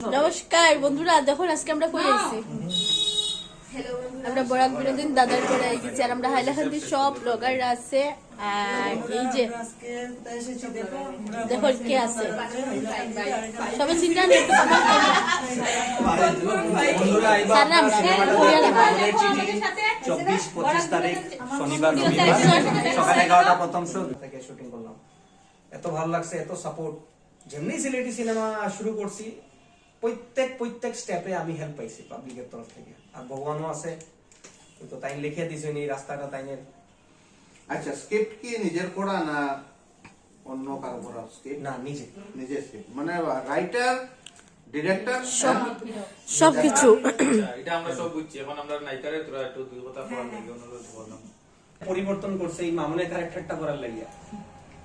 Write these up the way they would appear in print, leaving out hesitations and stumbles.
নমস্কার বন্ধুরা, দেখুন আজকে আমরা কই আইছি। আমরা বরাক বিনোদিন দাদার করে আইছি আর আমরা হাইলাকান্দির সব ব্লগাররা আছে। আর এই যে দেখুন কে আছে, সবাই চিন্তা নেই একটু কমেন্ট বন্ধুরা এবার 24-25 তারিখ শনিবার রবিবার সকাল 11টা প্রথম শো থেকে শুটিং করলাম। এত ভালো লাগছে, এত সাপোর্ট। যেমনি সিলেটি সিনেমা শুরু করছি প্রত্যেক স্টেপে আমি হেল্প পাইছি পাবলিকের তরফ থেকে, আর ভগবানও আছে। তো তাই লিখে দিছেন এই রাস্তাটা তাইনের। আচ্ছা, স্ক্রিপ্ট কি নিজের পড়া না অন্য কারো পড়া? স্ক্রিপ্ট না, নিজের স্ক্রিপ্ট মানে রাইটার ডিরেক্টর সবকিছু। এটা আমরা সব বুঝছি, এখন আমরা নায়িকারে তোরা একটু দুই কথা বলার লাগে অনুরোধ করলাম। পরিবর্তন করছে এই মামুনের ক্যারেক্টারটা করার লাগিয়া।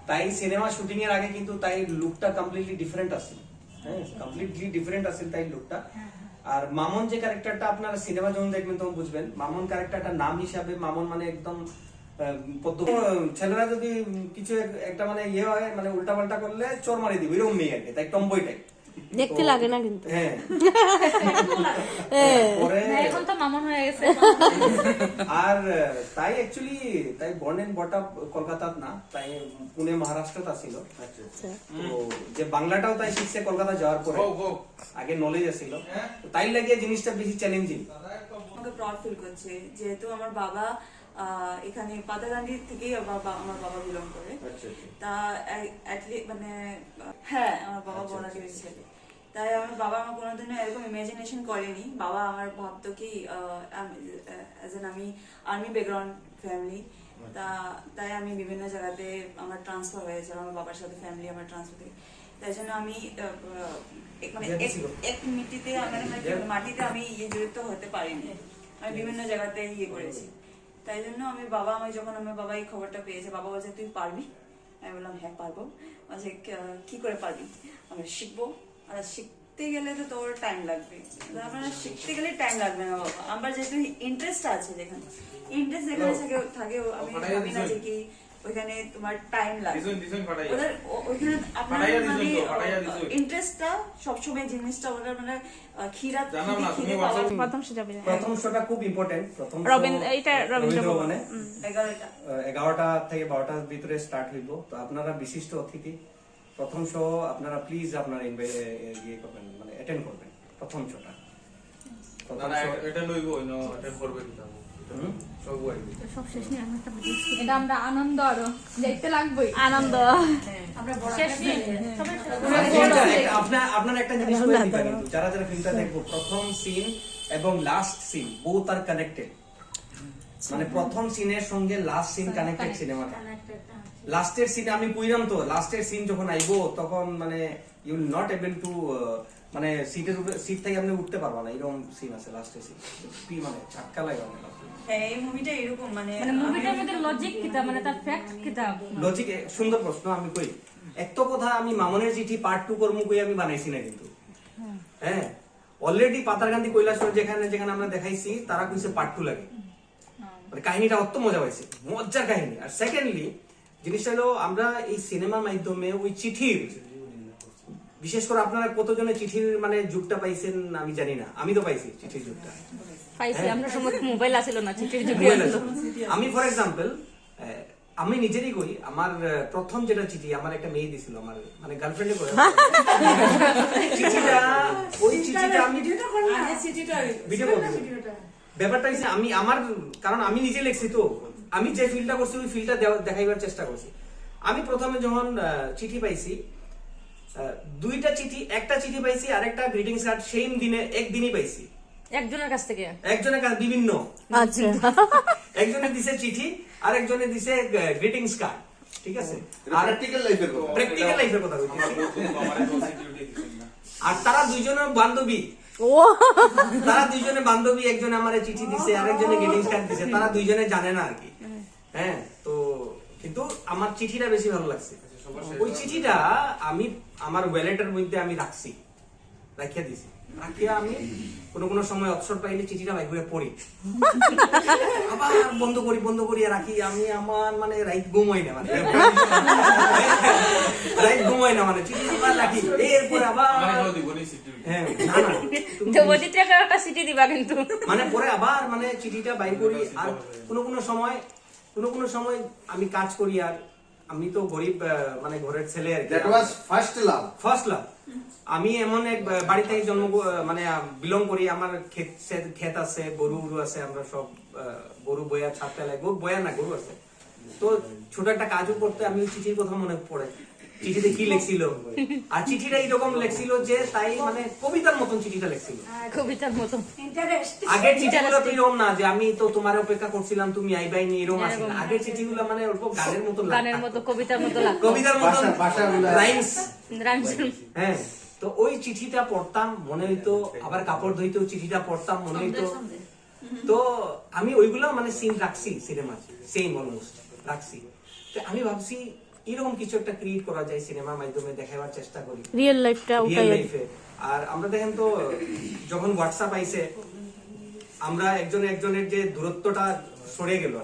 তাই সিনেমা শুটিং এর আগে কিন্তু তাই লুকটা কমপ্লিটলি ডিফারেন্ট আছে। হ্যাঁ, কমপ্লিটলি ডিফারেন্ট আছে তাই লুকটা। আর মামুন যে ক্যারেক্টারটা আপনারা সিনেমা যখন দেখবেন তখন বুঝবেন। মামুন ক্যারেক্টারটা নাম হিসাবে মামুন মানে একদম ছেলেরা যদি কিছু একটা মানে ইয়ে হয় মানে উল্টা পাল্টা করলে চোর মারি দিবে, এরকম মেয়ে আর কি। তাই টম্বই টাইপ দেখতে লাগে না কিন্তু। হ্যাঁ, এখন তো মামুন হয়ে গেছে। আর তাই অ্যাকচুয়ালি তাই born and brought up Kolkata না, তাই পুনে মহারাষ্ট্রতে ছিল। তো যে বাংলাটাও তাই শিখছে কলকাতা যাওয়ার পরে, আগে নলেজ ছিল। তাই লাগে জিনিসটা বেশি চ্যালেঞ্জিং। আমাকে প্রাউড ফিল করছে যেহেতু আমার বাবা এখানে পাতাকান্দি থেকেই আমার বাবা বিলং করে। তা মানে হ্যাঁ, আমার বাবা বনাকের ছেলে। তাই আমার বাবা আমার কোনোদিনও এরকম ইমাজিনেশন করেনি। বাবা আমার ভাবতো কি আমি আর্মি ব্যাকগ্রাউন্ড ফ্যামিলি, তাই আমি বিভিন্ন জায়গাতে আমার ট্রান্সফার হয়েছে। আমার বাবার সাথে ফ্যামিলি আমার ট্রান্সফার, তাই জন্য আমি মানে এক মিটিতে মাটিতে আমি জড়িত হতে পারিনি। আমি বিভিন্ন জায়গাতে করেছি। তাই জন্য যখন আমার বাবা এই খবরটা পেয়েছে, বাবা বলছে তুই পারবি। আমি বললাম হ্যাঁ পারবো। বলছে কি করে পারবি? আমি শিখবো। আর শিখতে গেলে তো তোর টাইম লাগবে। আপনার শিখতে গেলে টাইম লাগবে না বাবা, আমার যেহেতু ইন্টারেস্ট আছে, যেখানে ইন্টারেস্ট যেখানে থাকে আমি ভাবি না যে কি ওইখানে তোমার টাইম লাগবে। ওইখানে আপনার মানে ইন্টারেস্টটা সবসময় জিনিসটা ওটা মানে খিরা প্রথম শোটা খুব ইম্পর্টেন্ট। প্রথম রবীন্দ্র ভবনে 11টা থেকে 12টার ভিতরে স্টার্ট হইব। তো আপনারা বিশিষ্ট অতিথি, প্রথম শো আপনারা প্লিজ আপনারা ইয়ে করবেন, মানে অ্যাটেন্ড করবেন প্রথম শোটা। এটা আমরা আনন্দ আরো দেখতে লাগবেই আনন্দ। আপনার একটা জিনিস বলে দিবেন, যারা যারা ফিল্মটা দেখবো, প্রথম সিন এবং লাস্ট সিন বোথ আর কানেক্টেড। মানে প্রথম সিনের সঙ্গে লাস্ট সিন কানেক্টেড সিনেমাটা। লাস্টের সিনে আমি কইলাম তো, লাস্টের সিন যখন আইবো তখন মানে you will not able to মানে সিট থেকে আপনি উঠতে পারবা না, এরকম সিন আছে লাস্টের সিন। মানে চাক্কা লাগে অনেক। এই মুভিটা এরকম মানে মুভিটার মধ্যে লজিক কিতা, মানে তার ফ্যাক্ট কিতা। লজিক সুন্দর প্রশ্ন। আমি কই একটা কথা, আমি মামুনের চিঠি পার্ট 2 করমু কই আমি বানাইছি না কিন্তু। হ্যাঁ, অলরেডি পাতারকান্দি কৈলাসহর যেখানে আমরা দেখাইছি তারা কইছে পার্ট 2 লাগে। মানে কাহিনীটা অত মজা পাইছে, মজার কাহিনী। আর সেকেন্ডলি জিনিসটা হলো আমরা এই সিনেমার মাধ্যমে ওই চিঠির, বিশেষ করে আপনারা কতজনে চিঠির মানে যুগটা পাইছেন আমি জানি না, আমি তো পাইছি চিঠির যুগটা। পাইছি আমরা, সময় মোবাইল আছিল না, চিঠির যুগে। আমি ফর এক্সাম্পল আমি নিজেরই কই, আমার প্রথম যেটা চিঠি আমার একটা মেয়ে দিছিল, আমার মানে গার্লফ্রেন্ডে করে চিঠিটা, ওই চিঠিটা আমি ভিডিও করব। ব্যাপারটা হচ্ছে আমি আমার, কারণ আমি নিজে লিখছি তো, আমি যে ফিলটা করছি ওই ফিলটা দেখাইবার চেষ্টা করছি। আমি প্রথমে যখন চিঠি পাইছি, দুইটা চিঠি, একটা চিঠি পাইছি আর একটা গ্রিটিংস কার্ড সেম দিনে একদিনই পাইছি একজনের কাছ থেকে। একজনের কাছে বিভিন্ন, আচ্ছা, একজনে দিছে চিঠি আর একজনে দিছে গ্রিটিংস কার্ড। ঠিক আছে, আর প্র্যাকটিক্যাল লাইফের কথা বলছি। আর তারা দুইজনের বান্ধবী, একজনে আমারে চিঠি দিছে আর একজনে গ্রিটিংস কার্ড দিছে। তারা দুইজনে জানে না আর কি। হ্যাঁ, তো কিন্তু আমার চিঠিটা বেশি ভালো লাগছে। ওই চিঠিটা আমি আমার ওয়ালেটের মধ্যে আমি রাখছি। রাখিয়া দিছি। রাখিয়া আমি কোনো সময় অবসর পাইলে চিঠিটা বাইক করে পড়ি, আবার বন্ধ করি রাখি। আমি আমার মানে রাইত ঘুমাই না, মানে রাইত ঘুমাই না, মানে চিঠি আবার রাখি, এরপরে আবার হ্যাঁ না না তো বদিত্রাকে একটা সিটি দিবা কিন্তু। মানে পরে আবার মানে চিঠিটা বাইর করি। আর কোনো সময় আমি কাজ করি, আর আমি তো গরিব মানে ঘরের ছেলে আর কি। That was first love. আমি এমন এক বাড়ি থেকে মানে বিলং করি, আমার ক্ষেত আছে, গরু আছে, আমরা সব গরু বয়া ছাড়তে লাগে, গরু আছে। তো ছোট একটা কাজও করতে আমি চিঠির কথা মনে পড়ে, চিঠিতে কি লেখছিল। আর চিঠিটা এইরকম লেখছিল যে তাই মানে কবিতার মতন চিঠিটা লেখছিল। কবিতার মতো। আগের চিঠিগুলো তো এরকম না যে আমি তো তোমার অপেক্ষা করছিলাম তুমি আইবাই নি, এরকম আছে না। আগের চিঠিগুলো মানে অল্প গানের মতো গানের মতো, কবিতার মতো লাগতো। কবিতার মতো ভাষাগুলো রাইমস। রাইমস। হ্যাঁ, তো ওই চিঠিটা পড়তাম মনে হইতো, আবার কাপড় ধুইতেও চিঠিটা পড়তাম মনে হইতো। তো আমি ওইগুলো মানে সিন রাখছি সিনেমা, সেম অলমোস্ট রাখছি। তো আমি ভাবছি এরকম কিছু একটা ক্রিয়েট করা যায় সিনেমার মাধ্যমে, দেখাবার চেষ্টা করি রিয়েল লাইফটা রিয়েল লাইফে। আর আমরা দেখেন তো যখন হোয়াটসঅ্যাপ আইছে, আমরা একজনের যে দূরত্বটা সরে গেল,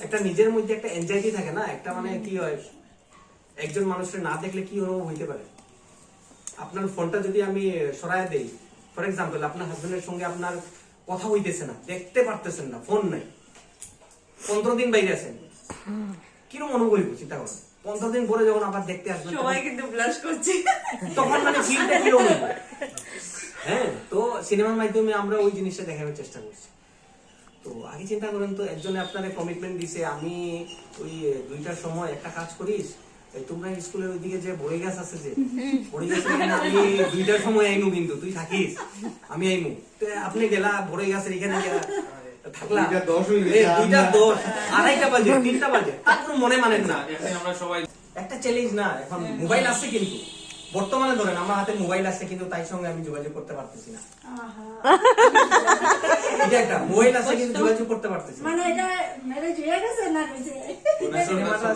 একটা নিজের মধ্যে একটা এনজাইটি থাকে না, একটা মানে কি হয়, একজন মানুষের না দেখলে কি অনুভব হইতে পারে। আপনার ফোনটা যদি আমি সরায় দেই, ফর এক্সাম্পল আপনার হাজবেন্ডের সঙ্গে আপনার কথা হইতেছে না, দেখতে পারতেছেন না, ফোন নাই, 15 দিন বাইরে আছেন, কিরকম অনুভব হইব চিন্তা করেন। 15 দিন পরে যখন আবার দেখতে আসবেন, সবাই কিন্তু ব্লাশ করছে, তখন মানে ফিলটা কিরকম হইব। হ্যাঁ, তো সিনেমার মাধ্যমে আমরা ওই জিনিসটা দেখানোর চেষ্টা করছি। তো আগে চিন্তা করেন তো, একজনে আপনার কমিটমেন্ট দিছে, আমি ওই 2টার সময় একটা কাজ করিস, তোমরা স্কুলের ওইদিকে যে বড়ি গাছ আছে, যে বড়ি গাছ আমি 2টার সময় আইমু, কিন্তু তুই থাকিস, আমি আইমু। তো আপনি গেলা বড়ি গাছের এখানে গেলা, থাকলা 2:10, 2:30 বাজে, 3টা বাজে, তারপর মনে মানেন না। আমরা সবাই একটা চ্যালেঞ্জ না, এখন মোবাইল আছে, কিন্তু বর্তমানে ধরেন আমার হাতে মোবাইল আছে, কিন্তু তাই সঙ্গে আমি যোগাযোগ করতে পারতেছি না। এটা একটা মোবাইল আছে কিন্তু যোগাযোগ করতে পারতেছি না। মানে এটা ম্যারেজ হয়ে গেছে না হয়েছে? সিনেমাটা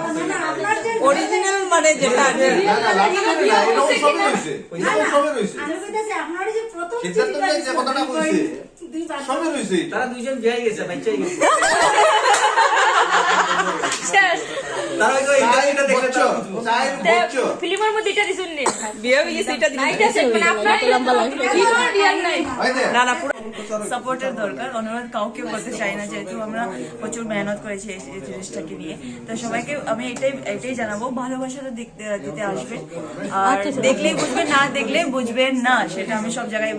মানে আপনার যে অরিজিনাল মানে যেটা আছে, আমি কইতাছি আপনার যে প্রথম সিদ্ধার্থ যে কথাটা কইছে দুই বার সবে রইছে। তারা দুইজন বিয়ে গেছে, বাচ্চাই গেছে। শেষ। তারা ওই ইন্ডাস্ট্রিটা দেখলে তো বুঝবো। ফিল্মের মধ্যে এটা দিছুন নি। বিয়ে হয়ে গেছে এটা না, এটা সেট মানে আপনার লম্বা লাইফ রিয়াল নাই। না না পুরো সাপোর্টের দরকার, অনুরোধ কাউকে করতে চাই না, যেহেতু আমরা প্রচুর মেহনত করেছি এই জিনিসটাকে নিয়ে। তো সবাইকে আমি এটাই জানাবো, ভালোবাসাটা দিতে আসবে, আর দেখলেই বুঝবেন, না দেখলে বুঝবেন না, সেটা আমি সব জায়গায়